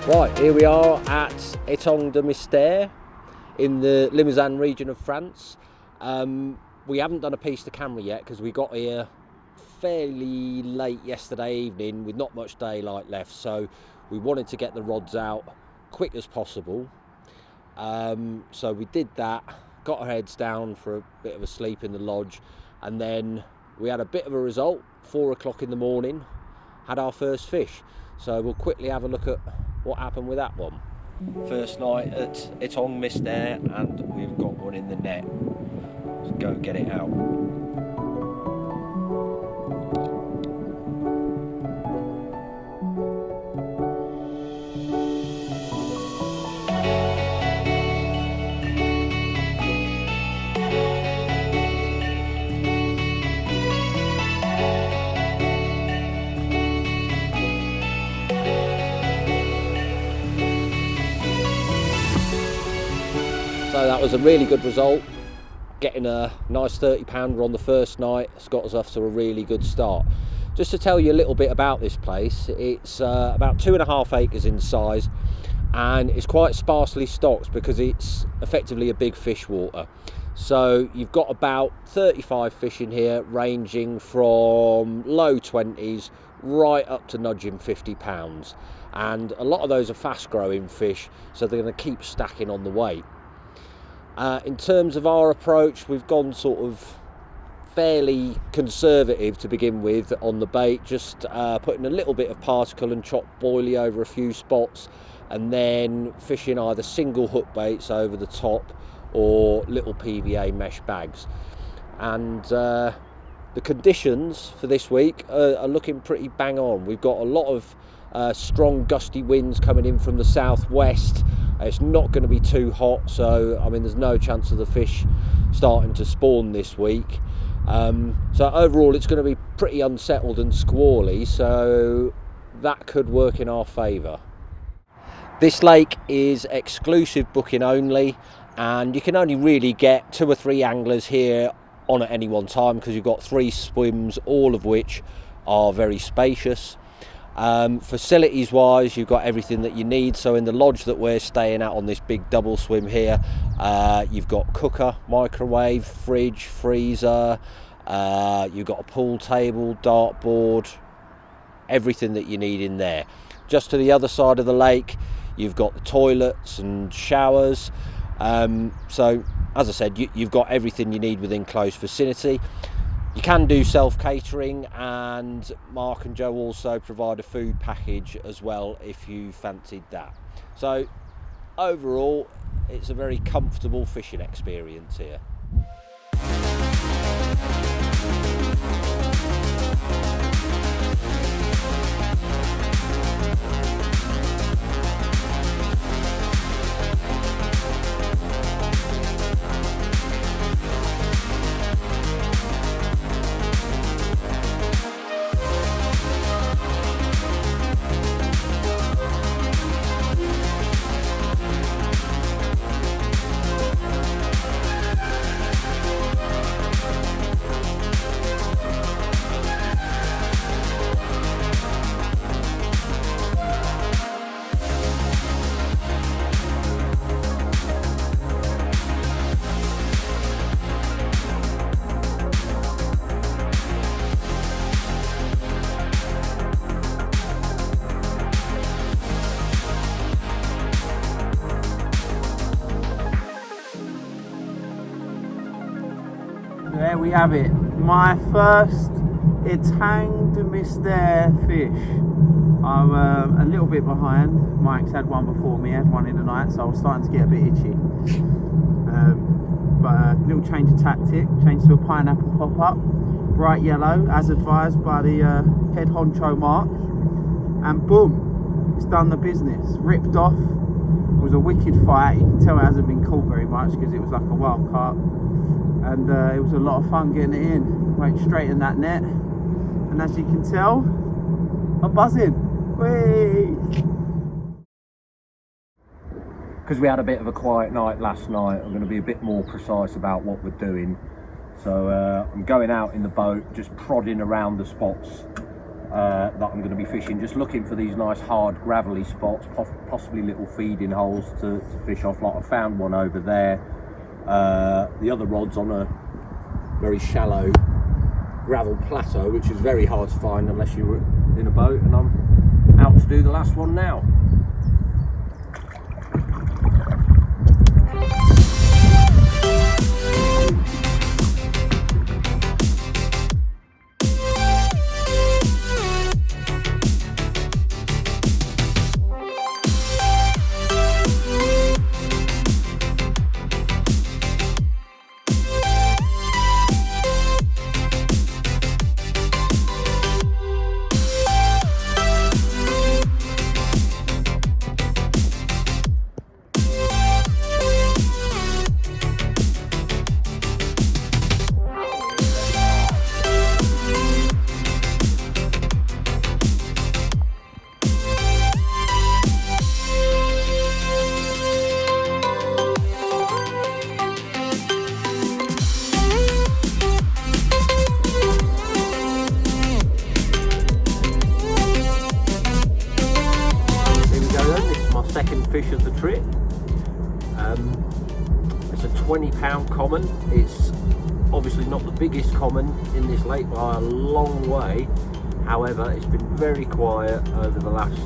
Right, here we are at Etang Mystere in the Limousin region of France. We haven't done a piece to camera yet because we got here fairly late yesterday evening with not much daylight left, so we wanted to get the rods out quick as possible. So we did that, got our heads down for a bit of a sleep in the lodge, and then we had a bit of a result. 4 o'clock in the morning, had our first fish. So we'll quickly have a look at what happened with that one. First night at Etang Mystere, and we've got one in the net. Let's go get it out. So that was a really good result. Getting a nice 30-pounder on the first night has got us off to a really good start. Just to tell you a little bit about this place, it's about 2.5 acres in size, and it's quite sparsely stocked because it's effectively a big fish water. So you've got about 35 fish in here, ranging from low 20s right up to nudging 50 pounds. And a lot of those are fast growing fish, so they're going to keep stacking on the weight. In terms of our approach, we've gone sort of fairly conservative to begin with on the bait, just putting a little bit of particle and chopped boilie over a few spots, and then fishing either single hook baits over the top or little PVA mesh bags. And the conditions for this week are looking pretty bang on. We've got a lot of strong gusty winds coming in from the southwest. It's not going to be too hot, so I mean there's no chance of the fish starting to spawn this week. So overall it's going to be pretty unsettled and squally, so that could work in our favour. This lake is exclusive booking only, and you can only really get 2 or 3 anglers here on at any one time because you've got 3 swims, all of which are very spacious. Facilities wise, you've got everything that you need. So in the lodge that we're staying at on this big double swim here, you've got cooker, microwave, fridge, freezer, you've got a pool table, dartboard, everything that you need in there. Just to the other side of the lake, you've got the toilets and showers. So as I said, you've got everything you need within close vicinity. You can do self-catering, and Mark and Joe also provide a food package as well if you fancied that. So overall, it's a very comfortable fishing experience here. There we have it, my first Etang Mystere fish. I'm a little bit behind. Mike's had one before me, had one in the night, so I was starting to get a bit itchy. But a little change of tactic, changed to a pineapple pop-up, bright yellow, as advised by the head honcho Mark, and boom, it's done the business. Ripped off. It was a wicked fight. You can tell it hasn't been caught very much because it was like a wild carp. And it was a lot of fun getting it in. Went straight in that net, and as you can tell, I'm buzzing. Whee! Because we had a bit of a quiet night last night, I'm going to be a bit more precise about what we're doing. So I'm going out in the boat, just prodding around the spots that I'm going to be fishing, just looking for these nice hard gravelly spots, possibly little feeding holes to fish off. Like I found one over there. The other rod's on a very shallow gravel plateau, which is very hard to find unless you're in a boat, and I'm out to do the last one now. Second fish of the trip. It's a 20-pound common. It's obviously not the biggest common in this lake by a long way. However, it's been very quiet over the last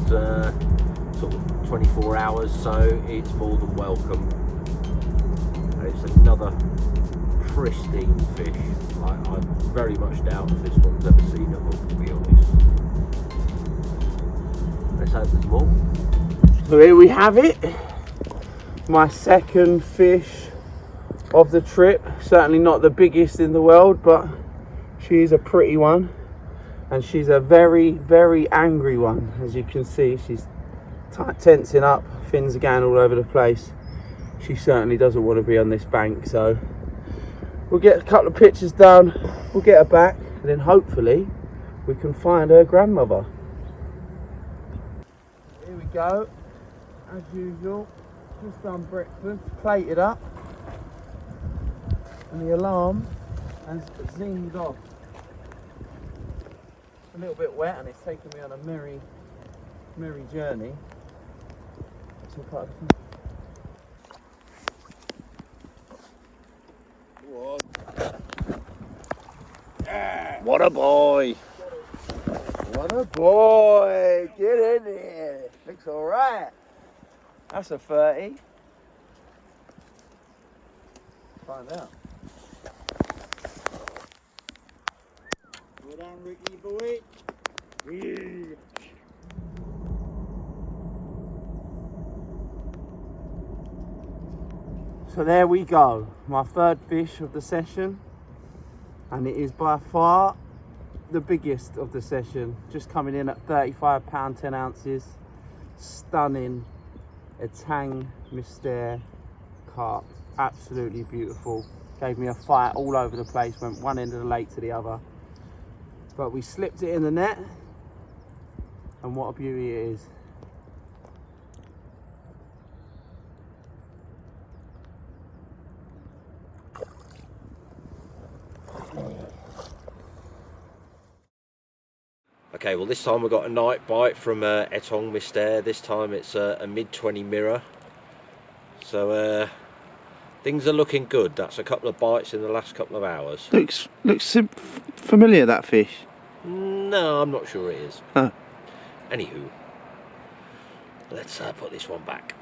sort of 24 hours, so it's more than welcome. It's another pristine fish. I very much doubt if this one's ever seen a hook, to be honest. Let's hope there's more. So here we have it, my second fish of the trip. Certainly not the biggest in the world, but she's a pretty one, and she's a very, very angry one. As you can see, she's tensing up, fins are going all over the place. She certainly doesn't want to be on this bank, so we'll get a couple of pictures done, we'll get her back, and then hopefully we can find her grandmother. Here we go. As usual, just done breakfast, plated up, and the alarm has zinged off. It's a little bit wet and it's taken me on a merry journey. What a boy! What a boy! Get in there! Looks alright. That's a 30. Find out. Go down, Ricky boy. Yeah. So there we go, my third fish of the session, and it is by far the biggest of the session, just coming in at 35 pound 10 ounces. Stunning Etang Mystere carp, absolutely beautiful. Gave me a fight all over the place, went one end of the lake to the other, but we slipped it in the net, and what a beauty it is. Okay, well this time we've got a night bite from Etang Mystere. This time it's a mid-20 mirror. So things are looking good. That's a couple of bites in the last couple of hours. Looks familiar, that fish. No, I'm not sure it is. Oh. Anywho, let's put this one back.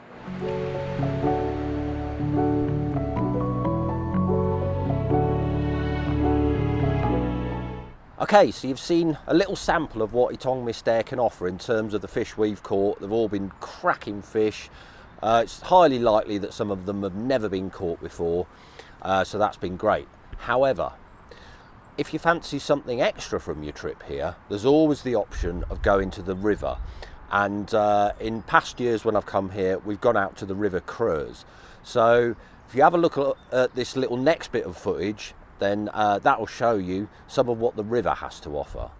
Okay, so you've seen a little sample of what Etang Mystere can offer in terms of the fish we've caught. They've all been cracking fish. It's highly likely that some of them have never been caught before, so that's been great. However, if you fancy something extra from your trip here, there's always the option of going to the river. And in past years when I've come here, we've gone out to the river cruise. So if you have a look at this little next bit of footage, then that will show you some of what the river has to offer.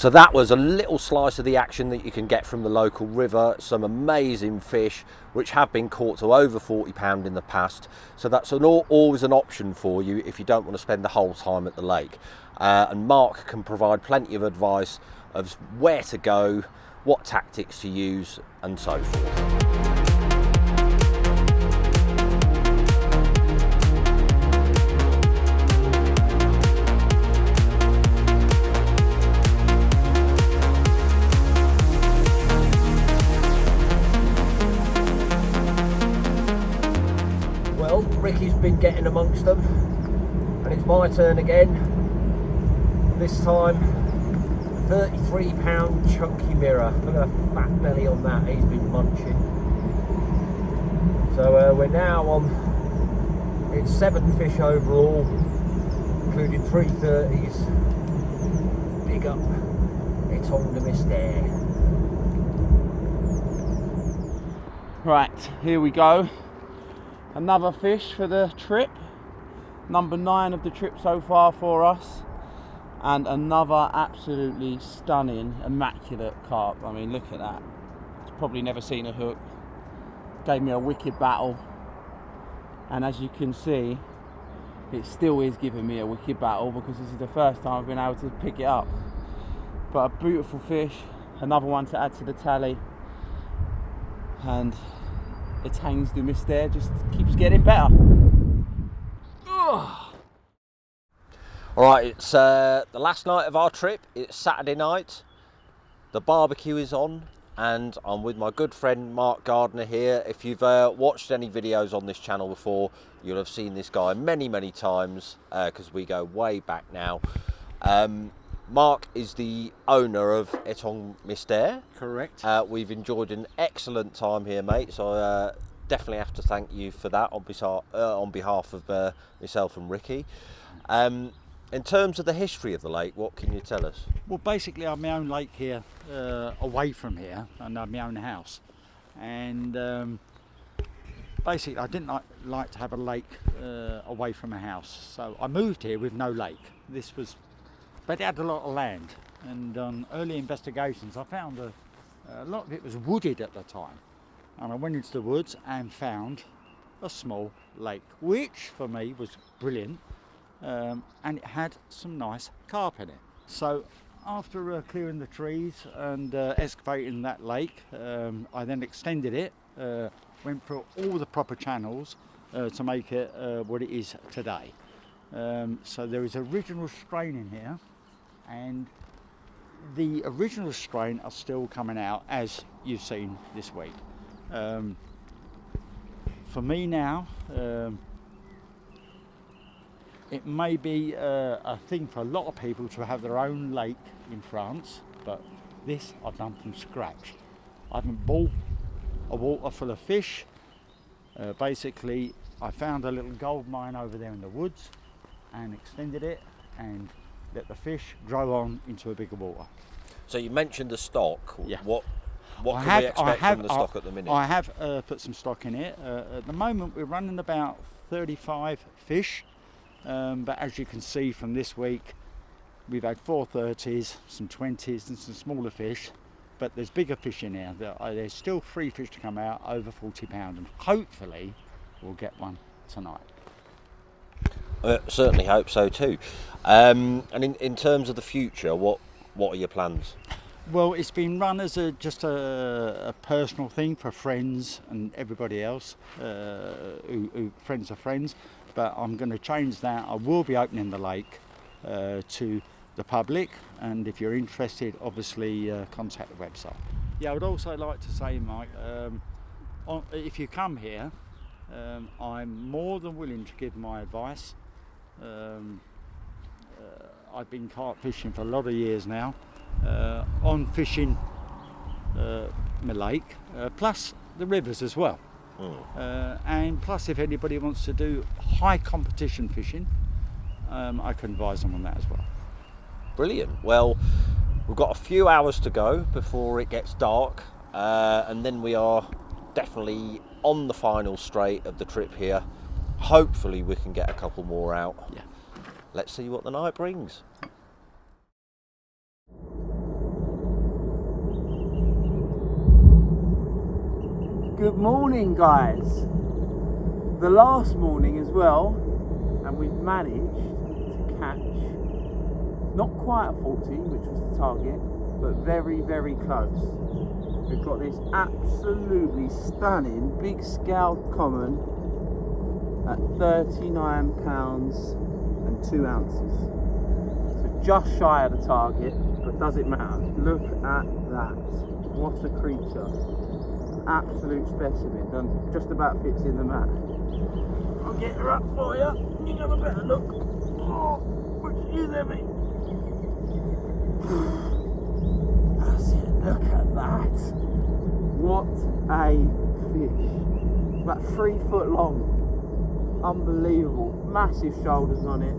So that was a little slice of the action that you can get from the local river. Some amazing fish which have been caught to over £40 in the past. So that's always an option for you if you don't want to spend the whole time at the lake. And Mark can provide plenty of advice of where to go, what tactics to use, and so forth. Well, Ricky's been getting amongst them, and it's my turn again. This time, £33 chunky mirror. Look at the fat belly on that, he's been munching. So we're now on, it's 7 fish overall, including 3 30s. Big up, Etang Mystere. Right, here we go. Another fish for the trip. Number 9 of the trip so far for us. And another absolutely stunning, immaculate carp. I mean, look at that. It's probably never seen a hook. Gave me a wicked battle. And as you can see, it still is giving me a wicked battle because this is the first time I've been able to pick it up. But a beautiful fish. Another one to add to the tally. And Etang Mystere just keeps getting better. Ugh. Alright, it's the last night of our trip. It's Saturday night. The barbecue is on, and I'm with my good friend Mark Gardner here. If you've watched any videos on this channel before, you'll have seen this guy many times because we go way back now. Mark is the owner of Etang Mystere. Correct. We've enjoyed an excellent time here, mate, so definitely have to thank you for that on behalf of myself and Ricky. In terms of the history of the lake, what can you tell us? Well, basically I have my own lake here, away from here, and I have my own house. And basically I didn't like to have a lake away from a house. So I moved here with no lake. But it had a lot of land. And on early investigations I found a lot of it was wooded at the time. And I went into the woods and found a small lake, which for me was brilliant. And it had some nice carp in it. So after clearing the trees and excavating that lake, I then extended it, went through all the proper channels to make it what it is today. So there is original strain in here, and the original strain are still coming out, as you've seen this week. For me now, it may be a thing for a lot of people to have their own lake in France, but this I've done from scratch. I haven't bought a water full of fish. Basically, I found a little gold mine over there in the woods and extended it and let the fish grow on into a bigger water. So you mentioned the stock. Yeah. What can we expect from the stock at the minute? I have put some stock in it. At the moment we're running about 35 fish. But as you can see from this week, we've had 4 30s, some 20s and some smaller fish, but there's bigger fish in there. There's still 3 fish to come out over £40, and hopefully we'll get one tonight. Certainly hope so too. And in terms of the future, what are your plans? Well, it's been run as just a personal thing for friends and everybody else, who friends are friends. But I'm going to change that. I will be opening the lake to the public, and if you're interested, obviously contact the website. Yeah, I would also like to say, Mike, if you come here, I'm more than willing to give my advice. I've been carp fishing for a lot of years now, on fishing my lake, plus the rivers as well. And plus, if anybody wants to do high competition fishing, I can advise them on that as well. Brilliant. Well, we've got a few hours to go before it gets dark, and then we are definitely on the final straight of the trip here. Hopefully we can get a couple more out. Yeah. Let's see what the night brings. Good morning, guys. The last morning as well, and we've managed to catch not quite a 40, which was the target, but very, very close. We've got this absolutely stunning big scaled common at 39 pounds and 2 ounces. So just shy of the target, but does it matter? Look at that. What a creature. Absolute specimen. Done just about fits in the mat. I'll get her up for you. You can have a better look. Oh, but she is heavy. That's it. Look at that. What a fish. About 3 foot long. Unbelievable. Massive shoulders on it.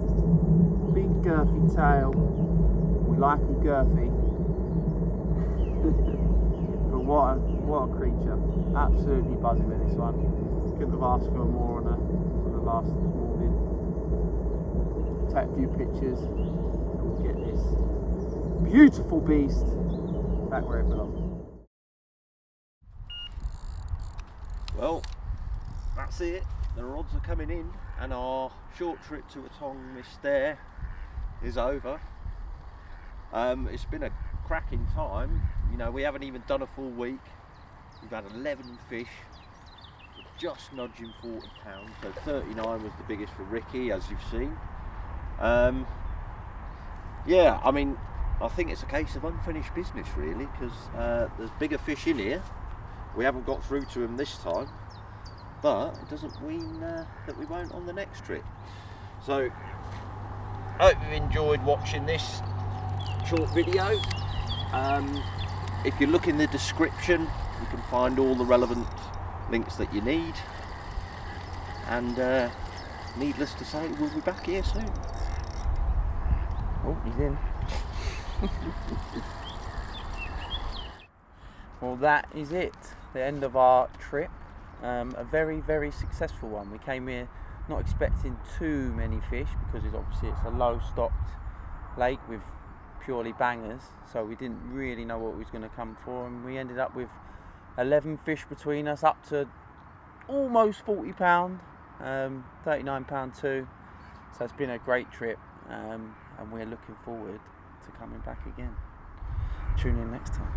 Big girthy tail. We like them girthy. But what a creature. Absolutely buzzing with this one. Couldn't have asked for more on the last morning. Take a few pictures and we'll get this beautiful beast back where it belongs. Well, that's it. The rods are coming in and our short trip to Etang Mystere is over. It's been a cracking time. You know, we haven't even done a full week. We've had 11 fish, just nudging 40 pounds. So 39 was the biggest for Ricky, as you've seen. Yeah, I mean, I think it's a case of unfinished business really, because there's bigger fish in here. We haven't got through to them this time, but it doesn't mean that we won't on the next trip. So, I hope you've enjoyed watching this short video. If you look in the description, you can find all the relevant links that you need. And needless to say, we'll be back here soon. Oh, he's in. Well, that is it. The end of our trip. A very, very successful one. We came here not expecting too many fish because it's a low stocked lake with purely bangers, so we didn't really know what we was going to come for, and we ended up with 11 fish between us, up to almost 40 pound, 39 pound too. So it's been a great trip, and we're looking forward to coming back again. Tune in next time.